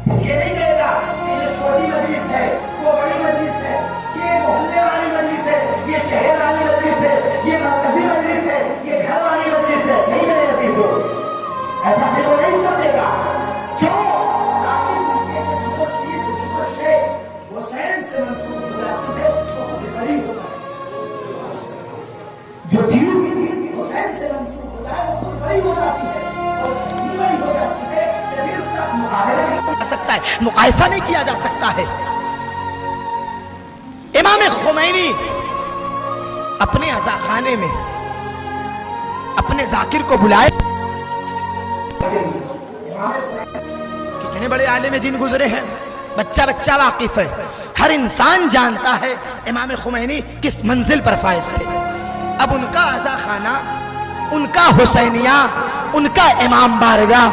یہ نہیں کہے گا کہ یہ چھوٹی مجلس ہے، وہ بڑی مجلس ہے، یہ محلے والی مجلس ہے، یہ شہر والی مجلس ہے، یہ مرکزی مجلس ہے، یہ گھر والی مجلس ہے. نہیں میرے عزیزو، ایسا پھر وہ نہیں سمجھے گا. کیوں؟ جو چیز جو شے وہ سائنس سے منسوخ ہو جاتی ہے وہ خود بڑی ہوتا ہے. جو چیز وہ سائنس سے منسوخ ہوتا ہے وہ خود بڑی ہو جاتی ہے اور بڑی ہو جاتی ہے کہ اس کا مقابلہ نہیں جا سکتا ہے، مقایسہ نہیں کیا جا سکتا ہے. امام خمینی اپنے عزا خانے میں اپنے ذاکر کو بلائے. کتنے بڑے عالم دین گزرے ہیں، بچہ بچہ واقف ہے، ہر انسان جانتا ہے امام خمینی کس منزل پر فائز تھے. اب ان کا عزا خانہ، ان کا حسینیہ، ان کا امام بارگاہ،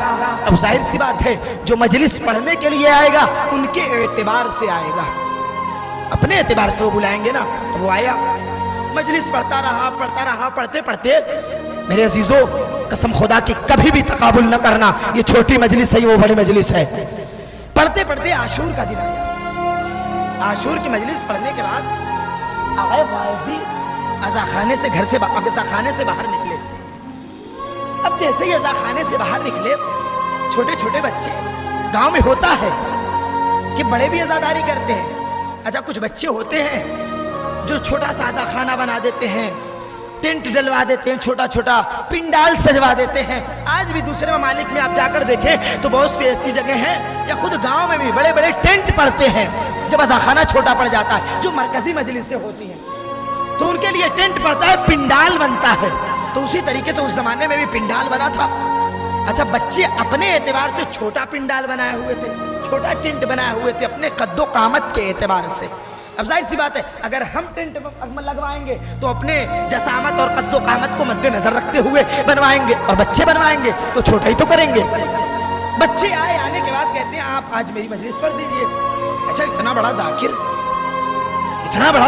اب ظاہر سی بات ہے جو مجلس پڑھنے کے لیے آئے گا ان کے اعتبار سے آئے گا. اپنے اعتبار سے وہ بلائیں گے نا تو وہ آیا. مجلس پڑھتا رہا پڑھتے پڑھتے میرے عزیزو قسم خدا کی کبھی بھی تقابل نہ کرنا، یہ چھوٹی مجلس ہے، یہ وہ بڑی مجلس ہے. پڑھتے پڑھتے عاشور کا دن آیا. عاشور کی مجلس پڑھنے کے بعد آغا غازی عزا خانے سے باہر نکلے. اب جیسے ہی عزا خانے سے باہر نکلے، چھوٹے چھوٹے بچے، گاؤں میں ہوتا ہے کہ بڑے بھی عزاداری کرتے ہیں. اچھا کچھ بچے ہوتے ہیں جو چھوٹا سا عزا خانہ بنا دیتے ہیں، ٹینٹ ڈلوا دیتے ہیں، چھوٹا چھوٹا پنڈال سجوا دیتے ہیں. آج بھی دوسرے ممالک میں آپ جا کر دیکھیں تو بہت سی ایسی جگہ ہیں یا خود گاؤں میں بھی بڑے بڑے ٹینٹ پڑتے ہیں جب عزا خانہ چھوٹا پڑ جاتا ہے. جو مرکزی مجلسیں ہوتی ہیں تو ان کے لیے ٹینٹ پڑتا ہے، پنڈال بنتا ہے. تو اسی طریقے سے اس زمانے میں بھی پنڈال بنا تھا. اچھا بچے اپنے اعتبار سے چھوٹا پنڈال بنائے ہوئے تھے، چھوٹا ٹینٹ بنائے ہوئے تھے اپنے قد و قامت کے اعتبار سے. اب ظاہر سی بات ہے اگر ہم ٹینٹ لگوائیں گے تو اپنے جسامت اور قد و قامت کو مد نظر رکھتے ہوئے بنوائیں گے، اور بچے بنوائیں گے تو چھوٹا ہی تو کریں گے. بچے آنے کے بعد کہتے ہیں آپ آج میری مجلس پڑھ دیجئے. اچھا اتنا بڑا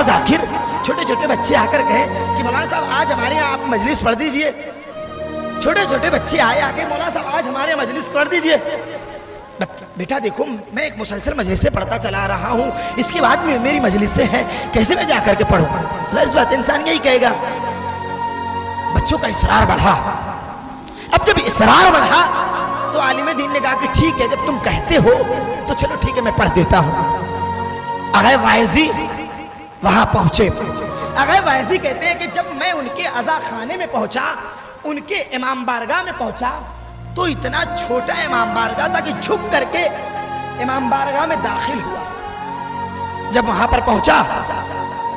ذاکر چھوٹے چھوٹے بچے آ کر کہیں کہ مولانا صاحب آج ہمارے یہاں آپ مجلس پڑھ دیجئے. چھوٹے چھوٹے بچے آئے آگے، مولانا صاحب آج ہمارے مجلس پڑھ دیجئے. بیٹا دیکھو میں ایک مسلسل مجلسیں پڑھتا چلا رہا ہوں، اس کے بعد میں میری مجلسیں ہیں، کیسے میں جا کر کے پڑھوں؟ ظاہر بات انسان یہی کہے گا. بچوں کا اصرار بڑھا. اب جب اصرار بڑھا تو عالم دین نے کہا کہ ٹھیک ہے جب تم کہتے ہو تو چلو ٹھیک ہے میں پڑھ دیتا ہوں. آغا واعظی وہاں پہنچے. آغا واعظی کہتے ہیں کہ جب میں ان کے عزا خانے میں پہنچا، ان کے امام بارگاہ میں پہنچا تو اتنا چھوٹا امام بارگاہ تھا کہ جھک کر کے امام بارگاہ میں داخل ہوا. جب وہاں پر پہنچا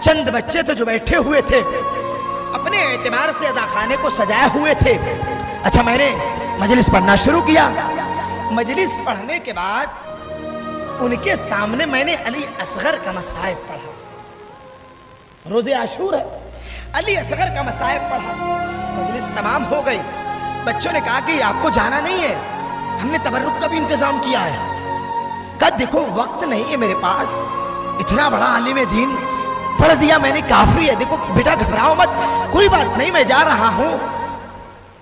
چند بچے تھے جو بیٹھے ہوئے تھے، اپنے اعتبار سے عزا خانے کو سجائے ہوئے تھے. اچھا میں نے مجلس پڑھنا شروع کیا. مجلس پڑھنے کے بعد ان کے سامنے میں نے علی اصغر کا مصائب پڑھا. روز عاشور ہے، علی اصغر کا مصائب پڑھا. مجلس تمام ہو گئی. بچوں نے کہا کہ آپ کو جانا نہیں ہے، ہم نے تبرک کا بھی انتظام کیا ہے. کہا دیکھو وقت نہیں ہے میرے پاس، اتنا بڑا عالم دین پڑھ دیا میں نے کافی ہے. دیکھو بیٹا گھبراؤ مت، کوئی بات نہیں میں جا رہا ہوں،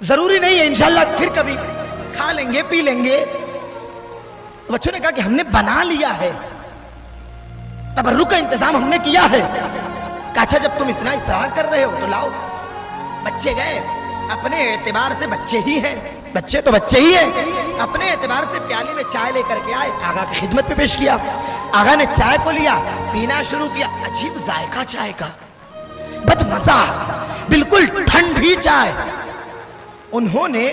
ضروری نہیں ہے انشاءاللہ پھر کبھی کھا لیں گے پی لیں گے. تو بچوں نے کہا کہ ہم نے بنا لیا ہے، تبرک کا انتظام ہم نے کیا ہے. کہا اچھا جب تم اتنا اصرار کر رہے ہو تو لاؤ. بچے گئے، اپنے اعتبار سے بچے ہی ہیں، بچے تو بچے ہی ہیں، اپنے اعتبار سے پیالے میں چائے لے کر کے آئے، آغا کی خدمت پہ پیش کیا. آغا نے چائے کو لیا، پینا شروع کیا. عجیب ذائقہ چائے کا، بد مزہ، بالکل ٹھنڈی چائے. انہوں نے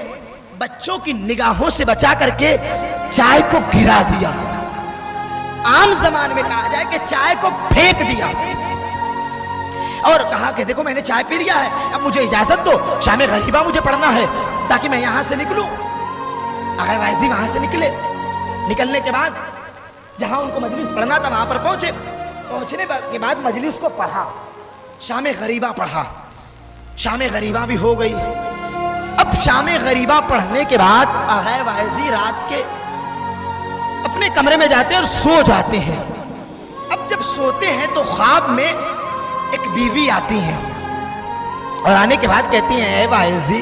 بچوں کی نگاہوں سے بچا کر کے چائے کو گرا دیا. عام زبان میں کہا جائے کہ چائے کو پھینک دیا اور کہا کہ دیکھو میں نے چائے پی لیا ہے، اب مجھے اجازت دو، شام غریبہ مجھے پڑھنا ہے تاکہ میں یہاں سے نکلوں. آغا واعظی وہاں سے نکلے. نکلنے کے بعد جہاں ان کو مجلس پڑھنا تھا وہاں پر پہنچے. پہنچنے کے بعد مجلس کو پڑھا، شام غریبہ پڑھا. شام غریبہ بھی ہو گئی. اب شام غریبہ پڑھنے کے بعد آغا واعظی رات کے اپنے کمرے میں جاتے ہیں اور سو جاتے ہیں. اب جب سوتے ہیں تو خواب میں ایک بیوی آتی ہیں اور آنے کے بعد کہتی ہیں اے واعظی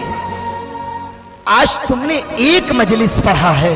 آج تم نے ایک مجلس پڑھا ہے،